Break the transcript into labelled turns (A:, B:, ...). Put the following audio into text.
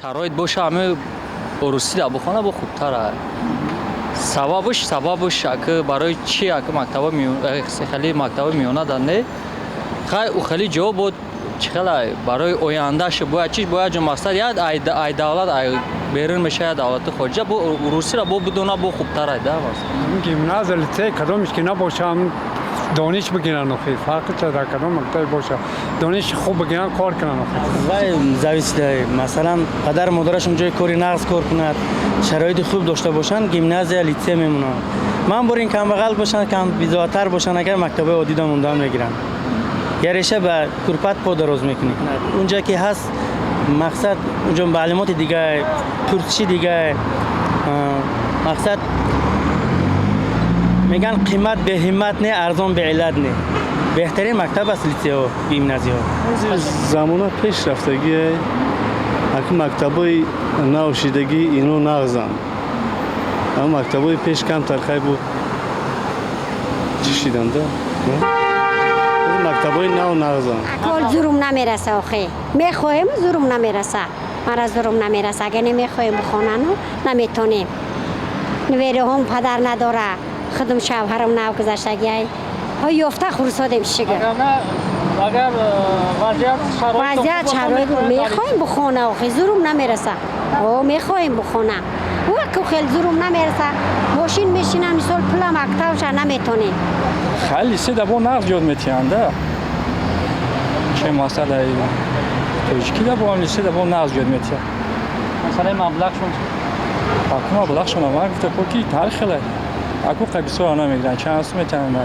A: شرایط باشه همه روسی در بخونه با خوبتر است. سببش که برای چی که مکتب خیلی مکتب میونه داره خیلی خیلی جواب بود خیلی برای آیندهش باید چیز باید جو مقصد یاد ای دولت ای بیرون میشه دولت خارجی با روسی را با بدونه با خوبتر است واسه
B: گیمناز لیسه کدومش که نباشه هم دانش بگیرن آخه فرق چه در کدوم مکتب باشه دانش خوب بگیرن کار کنن آخه
C: زویسته مثلا پدر مادرشون جای کاری نقص کار کند شرایط خوب داشته باشن گیمناز یا لیسه میمونن من بر این کم بغل باشن کم بیزاتر باشن اگر مکتب عادی داموندن میگیرن یا ریشه به کرپت پا دراز میکنی اونجا که هست مقصد اونجا معلومات دیگه پرسشی دیگه مقصد میگن قیمت به همت نه ارزان به علت نه بهترین مکتب است لیسه و گیمنازی ها
D: زمان پیش رفتگی اگه مکتبای نوشیدگی اینو نغزن اما مکتبای پیش کم ترخی بود چی شیدنده؟ مکتبای نو نغزن
E: کل زورم نمیرسه آخه میخوایم زورم نمیرسه مرا زورم نمیرسه اگه نمیخوایم بخونن نمیتونیم نویره هم پدر نداره خودم شوهرم نو گذشتگی ها یافته خورسادیم شگه
A: اگر
E: وضعیت شرایط میخوایم بخونه آخه زورم نمیرسه او میخوایم بخونه او خیلی زورم نمیرسه ماشین میشینم مثال پلا مکتبش نمیتونیم
F: خیلی لیسه دبا نقض یاد میتینده چه مسئله توجیکی دبا لیسه دبا نقض یاد میتینده
A: مثلا مبلغشون
F: اکنون مبلغشون هم گفته که تاریخ خیلی اکو قبیسو آنها میگیرن چند سو میتینن